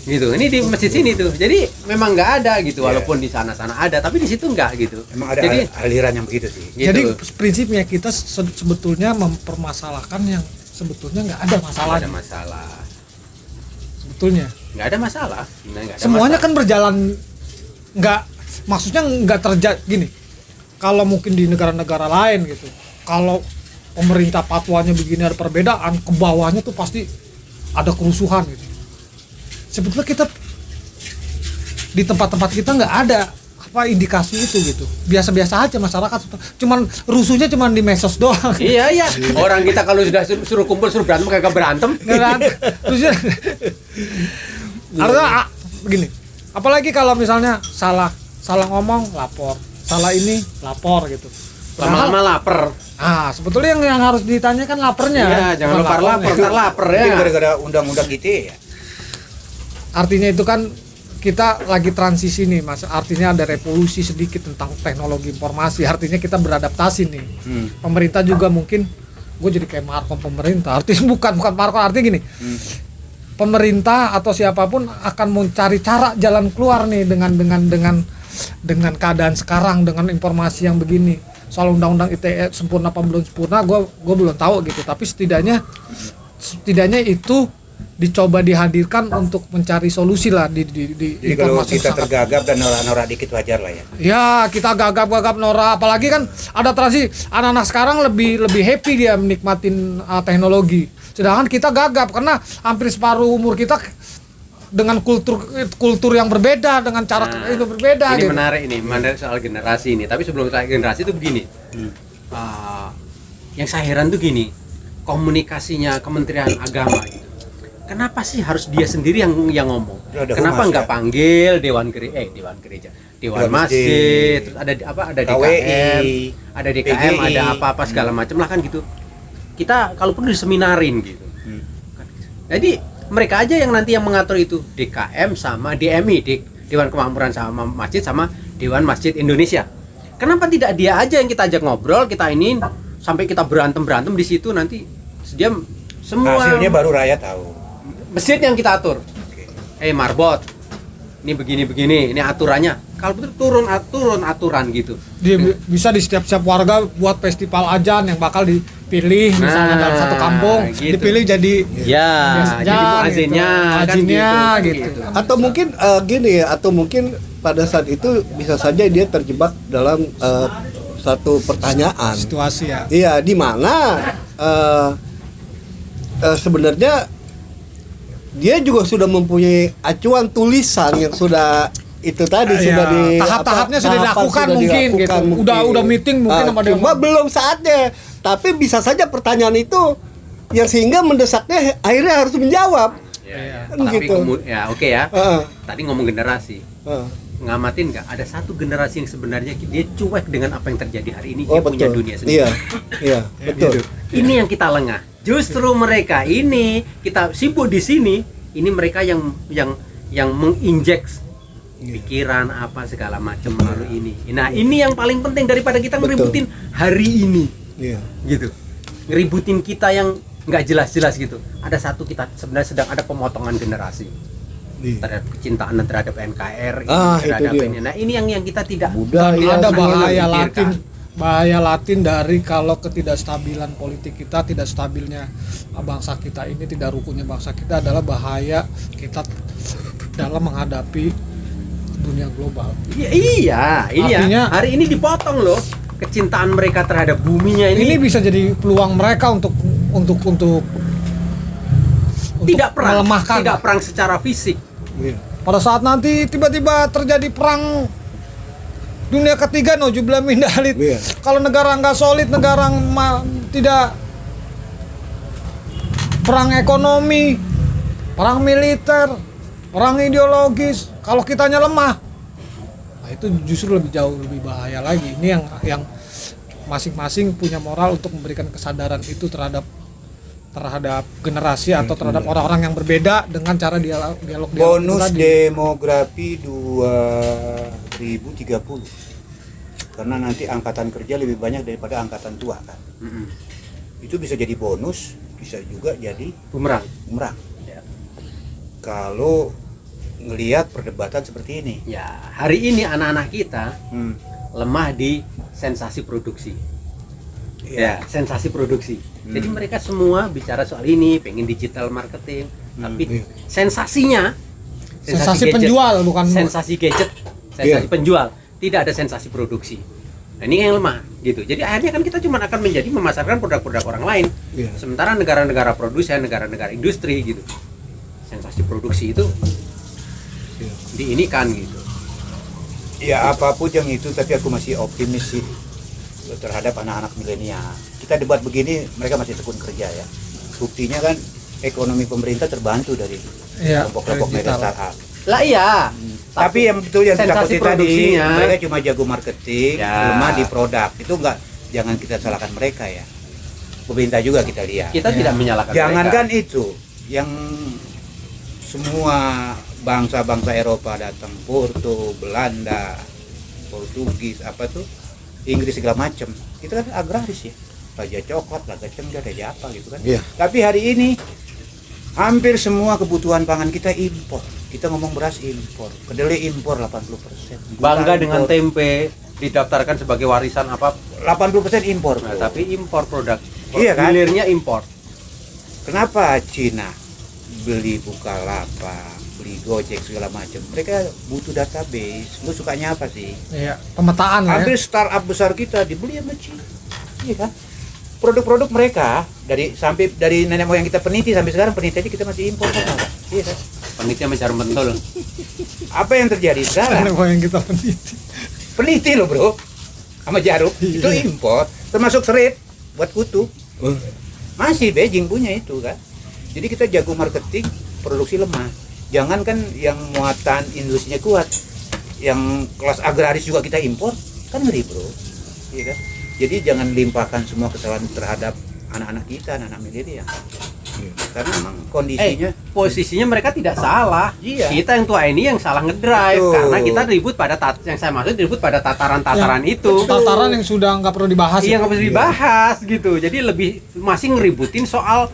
D: Gitu. Ini di masjid sini tuh. Jadi memang nggak ada gitu, walaupun di sana-sana ada, tapi di situ nggak gitu.
A: Emang ada
D: Jadi
A: aliran yang begitu sih.
D: gitu.
C: Jadi prinsipnya kita sebetulnya mempermasalahkan yang sebetulnya nggak ada
D: nggak
C: masalahnya.
D: ada masalah.
C: Sebetulnya
D: Nggak ada masalah. Nah, nggak ada
C: semuanya
D: masalah.
C: kan berjalan maksudnya nggak terjadi gini. Kalau mungkin di negara-negara lain gitu, kalau pemerintah fatwanya begini ada perbedaan, ke bawahnya tuh pasti ada kerusuhan gitu. Sebetulnya kita di tempat-tempat kita nggak ada indikasi itu gitu. Biasa-biasa aja masyarakat, cuman rusuhnya cuman di medsos doang.
D: Iya. Orang kita kalau sudah suruh kumpul suruh berantem kagak berantem.
C: Nggak kan? Terusnya artinya begini. Apalagi kalau misalnya salah ngomong lapor, salah ini lapor gitu.
D: Lama-lama lapar.
C: Sebetulnya yang harus ditanyakan lapernya.
D: Iya,
C: kan?
D: jangan
C: Bukan
D: lapar,
C: lapornya.
D: ntar lapar
A: Mungkin
D: ya.
A: gara-gara undang-undang gitu ya.
C: Artinya itu kan kita lagi transisi nih Mas, artinya ada revolusi sedikit tentang teknologi informasi, artinya kita beradaptasi nih. Pemerintah juga mungkin, gue jadi kayak markom pemerintah, artinya bukan markom, artinya gini, pemerintah atau siapapun akan mencari cara jalan keluar nih dengan keadaan sekarang, dengan informasi yang begini. Soal undang-undang ITE sempurna apa belum sempurna, gue belum tahu gitu, tapi setidaknya itu dicoba dihadirkan untuk mencari solusi lah di
A: Jadi kalau
C: informasi
A: kita
C: sangat-
A: tergagap dan norak-norak dikit wajar lah ya.
C: Ya, kita gagap norak, apalagi kan ada transisi, anak-anak sekarang lebih happy dia menikmatin teknologi. Sedangkan kita gagap karena hampir separuh umur kita dengan kultur yang berbeda, dengan cara itu berbeda
D: Ini
C: gitu.
D: menarik soal generasi ini. Tapi sebelum soal generasi itu begini. Yang saya heran tuh gini, komunikasinya Kementerian Agama gitu. Kenapa sih harus dia sendiri yang ngomong?
A: Ya, ada
D: Kenapa
A: humas,
D: nggak
A: ya.
D: panggil Dewan Gereja, Dewan Masjid, terus ada
A: KWI,
D: DKM, ada DKM,
A: PGI.
D: ada apa segala macam lah kan gitu. Kita kalau perlu diseminarin gitu. Jadi mereka aja yang nanti yang mengatur itu, DKM sama DMI, Dewan Kemakmuran sama Masjid sama Dewan Masjid Indonesia. Kenapa tidak dia aja yang kita ajak ngobrol, kita ini sampai kita berantem di situ nanti dia semua
A: Hasilnya baru rakyat tahu.
D: masjid yang kita atur. Marbot, ini begini, ini aturannya. Kalau betul turun aturan gitu.
C: Bisa di setiap warga buat festival ajan yang bakal dipilih misalnya dalam satu kampung,
D: gitu.
C: dipilih jadi
D: Ya,
C: biasanya
D: jadi muazinnya
C: gitu.
D: kan
C: Muazinnya
D: gitu.
C: gitu.
B: Atau mungkin gini ya, atau mungkin pada saat itu bisa saja dia terjebak dalam satu pertanyaan.
C: Situasi ya.
B: Iya, di mana sebenarnya dia juga sudah mempunyai acuan tulisan yang sudah itu tadi sudah di
C: tahap-tahapnya sudah
B: tahapan
C: dilakukan
B: sudah
C: mungkin
B: dilakukan
C: gitu. Udah meeting mungkin sama
B: cuma
C: Dewan.
B: belum saatnya. Tapi bisa saja pertanyaan itu yang sehingga mendesaknya akhirnya harus menjawab.
D: Ya,
B: Kan
D: tapi
B: gitu.
D: oke ya.
B: Heeh.
D: Tadi ngomong generasi.
B: Heeh.
D: Ngamatin nggak ada satu generasi yang sebenarnya dia cuek dengan apa yang terjadi hari ini,
B: Oh,
D: dia punya
B: betul.
D: dunia sendiri.
B: Iya, betul.
D: Ini yang kita lengah. Justru mereka ini kita sibuk di sini, ini mereka yang menginjek pikiran apa segala macam melalui ini. Nah, ini yang paling penting daripada kita
B: Betul.
D: ngeributin hari ini.
B: Iya.
D: Gitu. Ngeributin kita yang nggak jelas-jelas gitu. Ada satu kita sebenarnya sedang ada pemotongan generasi.
B: Iya.
D: Terhadap kecintaan terhadap NKRI,
B: Itu
D: terhadap
B: dia.
D: ini. Nah, ini yang kita tidak
B: Budaya
C: Ada
B: semua
C: bahaya latin dari kalau ketidakstabilan politik kita, tidak stabilnya bangsa kita ini, tidak rukunnya bangsa kita adalah bahaya kita dalam menghadapi dunia global.
D: Iya.
C: Artinya-
D: Hari ini dipotong loh kecintaan mereka terhadap buminya
C: Ini
D: ini.
C: bisa jadi peluang mereka untuk
D: Tidak perang,
C: melemahkan.
D: tidak perang secara fisik.
B: Iya.
C: Pada saat nanti tiba-tiba terjadi perang dunia ketiga, nauzubillah min dzalik.
B: Iya.
C: Kalau negara nggak solid, negara tidak perang ekonomi, perang militer, perang ideologis, kalau kitanya lemah, nah itu justru jauh lebih bahaya lagi. Ini yang masing-masing punya moral untuk memberikan kesadaran itu terhadap generasi atau terhadap orang-orang yang berbeda dengan cara dialog
A: Bonus
C: tadi.
A: demografi 2030. Karena nanti angkatan kerja lebih banyak daripada angkatan tua kan. Itu bisa jadi bonus, bisa juga jadi
D: Bumerang.
A: bumerang.
D: Ya.
A: Kalau ngelihat perdebatan seperti ini.
D: Ya, hari ini anak-anak kita
A: Hmm.
D: lemah di sensasi produksi.
A: Iya.
D: Ya, sensasi produksi. Jadi mereka semua bicara soal ini, pengen digital marketing, tapi sensasinya
C: Sensasi
D: gadget,
C: penjual, bukan
D: sensasi gadget, sensasi penjual, tidak ada sensasi produksi. Nah, ini yang lemah gitu. Jadi akhirnya kan kita cuma akan menjadi memasarkan produk-produk orang lain.
B: Iya.
D: Sementara negara-negara produsen, negara-negara industri gitu. Sensasi produksi itu diinikan gitu.
A: Ya apapun yang itu, tapi aku masih optimis sih terhadap anak-anak milenial. Kita debat begini, mereka masih tekun kerja ya. Buktinya kan ekonomi pemerintah terbantu dari
C: Iya,
A: kelompok-kelompok
C: dari
A: mega
C: digital.
A: startup.
D: Lah iya.
A: Tapi yang betul yang
D: sensasi
A: ditakuti tadi,
D: produksinya.
A: mereka cuma jago marketing,
D: Ya.
A: lemah di produk. Itu enggak, jangan kita salahkan mereka ya. Pemerintah juga kita lihat.
D: Kita tidak menyalahkan
A: Jangankan
D: mereka.
A: itu, yang semua bangsa-bangsa Eropa datang, Porto, Belanda, Portugis, apa tuh, Inggris segala macam. Kita kan agraris ya, Raja Coklat, Raja Cengkeh, Raja apa gitu kan.
B: Iya.
A: Tapi hari ini hampir semua kebutuhan pangan kita impor. Kita ngomong beras impor, kedelai impor 80%.
D: Bangga
A: Gula
D: dengan
A: impor.
D: tempe didaftarkan sebagai warisan apa?
A: 80% impor.
D: Nah,
A: bro.
D: tapi impor produk.
A: Iya kan?
D: Hilirnya impor.
A: Kenapa Cina beli Bukalapak, beli Gojek segala macam? Mereka butuh database. Lu sukanya apa sih?
C: Iya, pemetaan ya.
A: Hampir startup besar kita dibeli sama Cina. Iya kan? Produk-produk mereka dari nenek moyang kita peniti sampai sekarang peniti aja kita masih impor kan? Iya kan?
D: Penitia mencari bentul.
A: Apa yang terjadi sekarang?
C: Nenek moyang kita peneliti.
A: Peniti loh bro, sama Jaruk itu
C: Iya.
A: impor, termasuk serit buat kutu. Masih Beijing punya itu kan. Jadi kita jago marketing, produksi lemah. Jangan kan yang muatan industrinya kuat, yang kelas agraris juga kita impor, kan ngeri bro. Iya kan? Jadi jangan limpahkan semua kesalahan terhadap anak-anak kita, anak-anak milenial. Karena memang kondisinya
D: Posisinya mereka tidak salah.
A: Iya.
D: Kita yang tua ini yang salah ngedrive
A: Betul.
D: karena kita ribut pada yang saya maksud ribut pada tataran-tataran itu.
C: Tataran yang sudah nggak perlu dibahas.
D: Iya
C: ya.
D: nggak bisa dibahas gitu. Jadi lebih masih ngeributin soal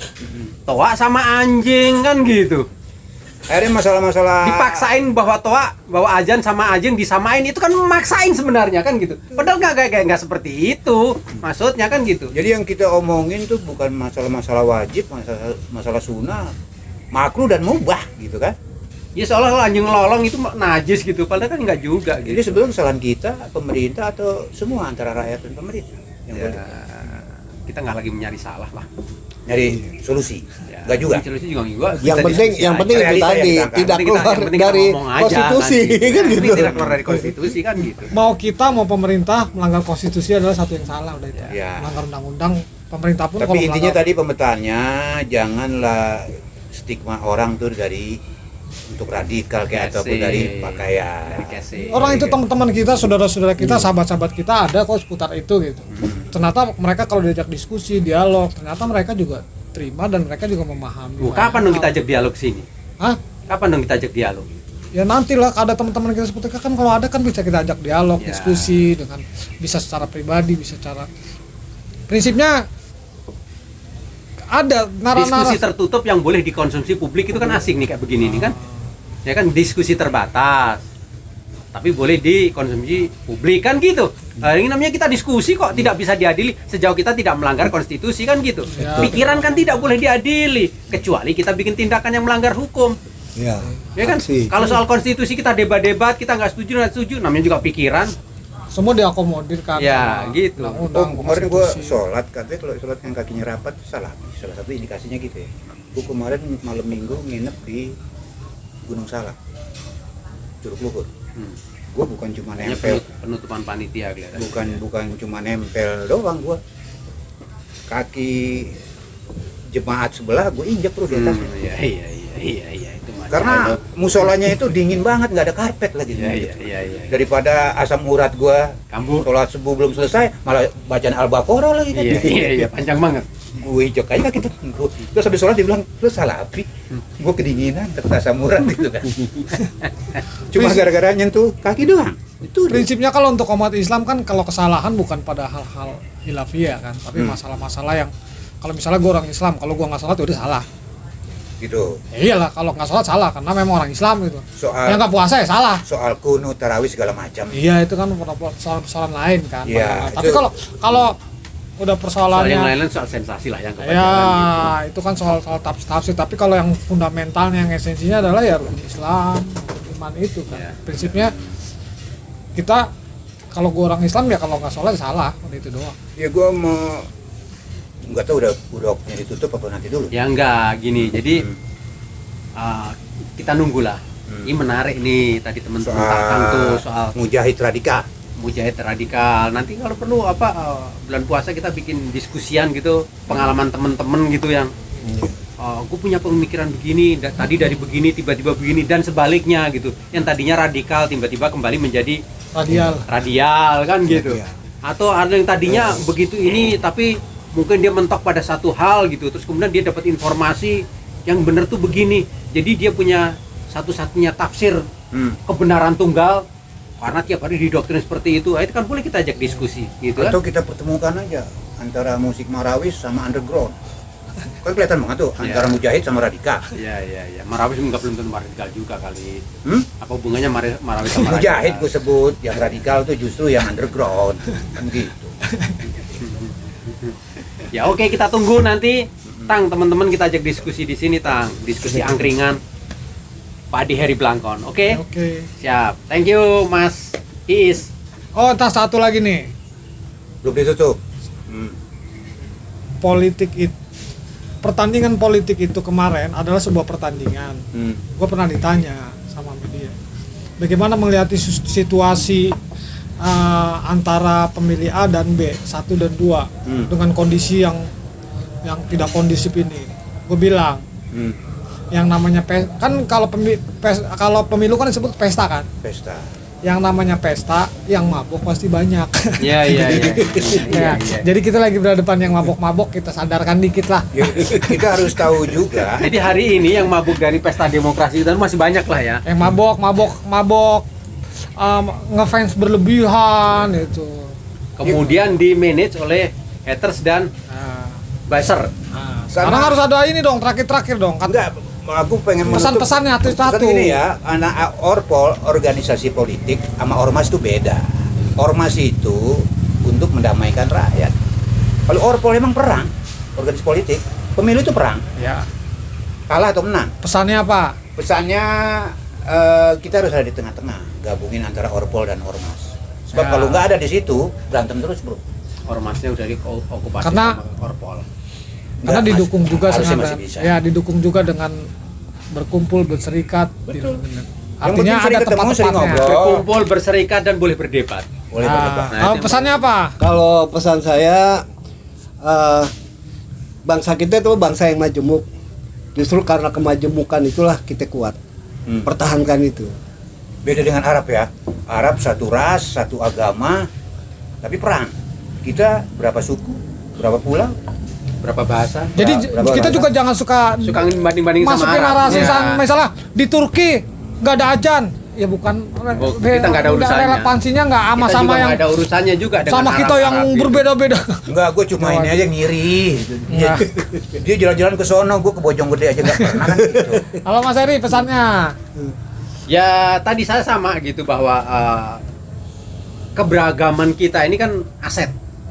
D: toa sama anjing kan gitu.
A: akhirnya masalah-masalah
D: Dipaksain bahwa toa, bahwa ajan sama anjing disamain itu kan memaksain sebenarnya kan gitu. Padahal nggak seperti itu. Maksudnya kan gitu.
A: Jadi yang kita omongin tuh bukan masalah-masalah wajib, masalah sunnah, makruh dan mubah gitu kan.
D: Ya seolah-olah anjing lolong itu najis gitu. Padahal kan nggak juga
A: Jadi
D: gitu.
A: sebetulnya kesalahan kita, pemerintah atau semua antara rakyat dan pemerintah yang
D: Ya,
A: boleh
D: kita nggak lagi mencari salah lah.
A: nyari solusi.
D: Ya,
A: Enggak juga.
D: solusi juga enggak.
B: Yang
D: Bisa
B: penting
D: diskusi
B: yang
D: aja.
B: penting itu
A: Realita yang
B: tadi
A: kita angkat.
B: tidak
D: Yang penting
B: keluar
D: yang penting kita
B: dari
D: ngomong aja
B: konstitusi
D: nanti.
B: kan
D: Yang penting
B: gitu.
D: tidak keluar dari konstitusi kan gitu.
C: Mau kita mau pemerintah melanggar konstitusi adalah satu yang salah udah itu.
A: Ya.
C: Melanggar undang-undang pemerintah pun
A: Tapi
C: kalau
A: intinya
C: melanggar-
A: tadi pemetaannya janganlah stigma orang tuh dari untuk radikal kayak ataupun
D: Casing.
A: dari pakaian.
D: Dari casing.
C: orang itu teman-teman kita, saudara-saudara kita, sahabat-sahabat kita ada kok seputar itu gitu. Ternyata mereka kalau diajak diskusi, dialog, ternyata mereka juga terima dan mereka juga memahami.
D: Kapan dong kita ajak dialog sini?
C: Hah?
D: Kapan dong kita ajak dialog?
C: Ya nantilah ada teman-teman kita seperti itu kan, kalau ada kan bisa kita ajak dialog,
D: Ya.
C: diskusi dengan bisa secara pribadi, bisa secara prinsipnya ada
D: Diskusi
C: narasi
D: tertutup yang boleh dikonsumsi publik itu kan asik nih kayak begini nih kan. Ya kan diskusi terbatas. Tapi boleh dikonsumsi publik kan gitu. Nah, ini namanya kita diskusi kok tidak bisa diadili sejauh kita tidak melanggar konstitusi kan gitu.
C: Ya.
D: Pikiran kan tidak boleh diadili kecuali kita bikin tindakan yang melanggar hukum.
B: Ya.
D: Ya kan?
B: Aksi.
D: Kalau soal konstitusi kita debat-debat, kita nggak setuju, namanya juga pikiran.
C: semua diakomodir kan.
D: Ya,
C: sama
D: gitu.
C: undang-undang,
A: Kemarin gua
C: konstitusi.
A: sholat, katanya kalau sholat yang kakinya rapat salah satu indikasinya gitu ya. Gua kemarin malam minggu nginep di Gunung Salak, Curug Luhur. Gua bukan cuma
D: Hanya
A: nempel,
D: penutupan panitia kelihatan.
A: bukan cuma nempel doang, gua kaki jemaat sebelah gua injek bro di atasnya.
D: Iya, itu mah.
A: Karena musolanya itu dingin banget, nggak ada karpet lagi.
D: Iya.
A: Daripada asam urat gua
D: Kambuh.
A: sholat subuh belum selesai, malah bacaan Al-Baqarah lagi kan.
D: Iya, panjang banget.
A: Gue injek aja kaki gua. Terus habis sholat dia bilang, lu salah api. Gue kedinginan, terkena asam urat gitu kan. Cuma gara-gara nyentuh kaki doang. Itu
C: Prinsipnya kalau untuk umat Islam kan, kalau kesalahan bukan pada hal-hal hilafiyah kan, tapi masalah-masalah yang kalau misalnya gue orang Islam, kalau gue nggak sholat ya udah salah.
A: gitu.
C: Ya iyalah, kalau nggak sholat salah karena memang orang Islam gitu.
A: Soal
C: Yang nggak puasa ya salah.
A: soal kunut, tarawih segala macam.
C: Iya, itu kan persoalan-persoalan lain kan.
A: Iya,
C: Tapi
A: itu-
C: kalau udah
D: Soal yang
C: persoalannya
D: lain soal sensasi lah yang
C: ya
D: kebanyakan
C: itu kan soal tafsir, tapi kalau yang fundamentalnya, yang esensinya adalah ya rukun Islam, iman itu kan.
D: Iya.
C: Prinsipnya kita kalau gue orang Islam ya kalau nggak sholat ya salah, udah itu doang.
A: Ya gue mau nggak tahu udah waktunya ditutup apa nanti dulu.
D: Ya enggak gini. Jadi kita nunggulah. Ini menarik nih tadi teman-teman Kakang tuh soal
A: mujahid radikal.
D: mujahid radikal. Nanti kalau perlu bulan puasa kita bikin diskusian gitu, pengalaman temen-temen gitu yang gue punya pemikiran begini, tadi dari begini tiba-tiba begini dan sebaliknya gitu. Yang tadinya radikal tiba-tiba kembali menjadi radial kan gitu. Atau ada yang tadinya begitu ini tapi mungkin dia mentok pada satu hal gitu, terus kemudian dia dapat informasi yang benar tuh begini. Jadi dia punya satu-satunya tafsir
A: Hmm.
D: kebenaran tunggal karena tiap hari didoktrin seperti itu. Itu kan boleh kita ajak diskusi gitu kan.
A: Atau kita pertemukan aja antara musik Marawis sama underground. Kan kelihatan banget tuh antara
D: Iya.
A: mujahid sama radikal.
D: Iya. Marawis enggak belum tentu radikal juga kali.
A: Hmm?
D: Apa hubungannya Marawis sama
A: Mujahid
D: radikal?
A: gue sebut, yang radikal tuh justru yang underground. Kan gitu.
D: Ya oke, kita tunggu nanti Tang, teman-teman kita ajak diskusi di sini Tang, diskusi angkringan Pak Adi Heri Blangkon. Oke?
C: Oke.
D: Siap. Thank you Mas Iis.
C: Oh, entah satu lagi nih.
A: Belum ditutup. Hmm.
C: Politik itu, pertandingan politik itu kemarin adalah sebuah pertandingan.
A: Hmm.
C: Gue pernah ditanya sama media, bagaimana melihat situasi antara pemilih A dan B, 1 dan 2 dengan kondisi yang tidak kondusif ini. Gue bilang, yang namanya kan kalau pemilu kan disebut pesta kan.
A: Pesta.
C: Yang namanya pesta, yang mabok pasti banyak.
D: Iya.
C: Ya, jadi kita lagi berhadapan yang mabok-mabok, kita sadarkan dikit lah.
A: Ya, kita harus tahu juga.
D: Jadi hari ini yang mabuk dari pesta demokrasi itu masih banyak lah ya.
C: Yang mabok, ngefans berlebihan itu.
D: Kemudian di manage oleh haters dan buzzer.
C: Sekarang harus ada ini dong, terakhir dong. Kan
A: Enggak, aku pengen menutup.
C: pesan-pesannya satu-satu.
A: Pesan gini ya, anak Orpol, organisasi politik sama Ormas itu beda. Ormas itu untuk mendamaikan rakyat. Kalau Orpol emang perang, organisasi politik, pemilu itu perang,
C: Ya.
A: kalah atau menang.
C: Pesannya apa?
A: Pesannya kita harus ada di tengah-tengah, gabungin antara Orpol dan Ormas. Sebab
C: Ya.
A: kalau nggak ada di situ, berantem terus bro.
D: Ormasnya udah diokupasi
C: Karena-
D: sama Orpol.
C: Karena
A: Nggak,
C: didukung juga
A: harusnya
C: dengan
A: masih bisa.
C: ya didukung juga dengan berkumpul, berserikat.
D: Betul.
C: Artinya
A: penting sering
C: ada
A: ketemu, sering
C: tempat-tempatnya.
A: ngobrol.
D: Berkumpul, berserikat dan boleh berdebat.
A: Boleh berdebat.
D: Nah,
C: Kalau
D: itu
C: pesannya apa?
B: Kalau pesan saya, bangsa kita itu bangsa yang majemuk. Justru karena kemajemukan itulah kita kuat. Pertahankan itu.
A: Beda dengan Arab ya. Arab satu ras, satu agama, tapi perang. Kita berapa suku, berapa pulau?
D: Berapa bahasa?
C: Jadi
A: berapa
C: kita
A: bahasa?
C: juga jangan suka
D: Banding-banding sama
C: masukin
D: Arab.
C: narasi
D: Ya.
C: misalnya di Turki nggak ada ajan, ya bukan.
D: Kita nggak ada urusannya.
C: Relevansinya nggak sama
D: Kita
C: sama
D: juga
C: yang
D: nggak ada urusannya juga dengan
C: sama kita yang
D: Arab gitu.
C: berbeda-beda.
A: Enggak, gue cuma
C: Jawa.
A: ini aja ngiri.
C: Ya.
A: Dia jalan-jalan ke sono, gue ke Bojonggede aja nggak pernah kan gitu.
C: Halo Mas Eri, pesannya.
D: Ya tadi saya sama gitu bahwa keberagaman kita ini kan aset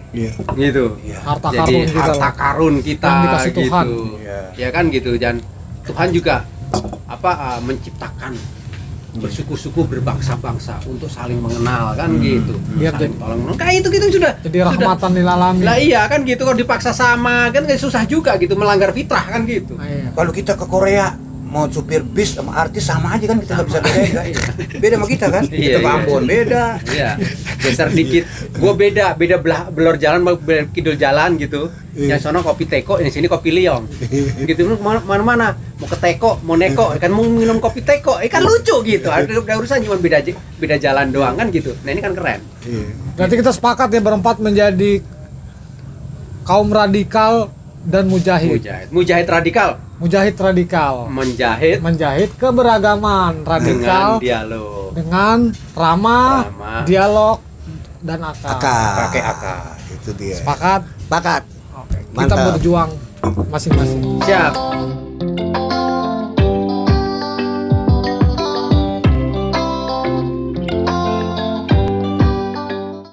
B: Iya.
D: gitu.
A: Iya.
C: Harta
D: Jadi
C: karun kita
D: harta
C: lah.
D: karun kita
C: Yang dikasih
D: gitu.
C: Tuhan.
A: Iya.
D: Ya kan gitu, dan Tuhan juga menciptakan bersuku-suku berbangsa-bangsa untuk saling mengenal kan gitu.
C: Biar
D: Saling
C: jadi-
D: tolong menolong. Kayak itu sudah.
C: Jadi rahmatan lil alamin.
D: Lah iya kan gitu, kalau dipaksa sama kan kayak susah juga gitu, melanggar fitrah kan gitu.
C: Iya.
A: Kalau kita ke Korea mau supir bis sama artis sama aja kan, kita nggak bisa bedain kan? Beda sama kita kan?
D: Iya,
A: Kita ke
D: iya.
A: Ambon beda.
D: Iya, geser dikit. Gue beda belor jalan, belor kidul jalan gitu. Yang sono kopi teko, yang sini kopi liong. Gitu, lu mana-mana mau ke teko, mau neko, kan mau minum kopi teko, kan lucu gitu. Ada urusan cuma beda jalan doang kan gitu. Nah ini kan keren.
C: Berarti kita sepakat ya berempat menjadi kaum radikal dan mujahid.
D: Mujahid radikal,
C: Mujahid radikal.
D: menjahit
C: Keberagaman radikal
D: dengan dialog.
C: dengan ramah,
D: Ramah.
C: dialog dan akal.
A: Pakai akal.
B: Itu dia.
C: Sepakat?
B: Pakat.
C: Oke. Kita
B: Mantap.
C: berjuang masing-masing.
D: Siap.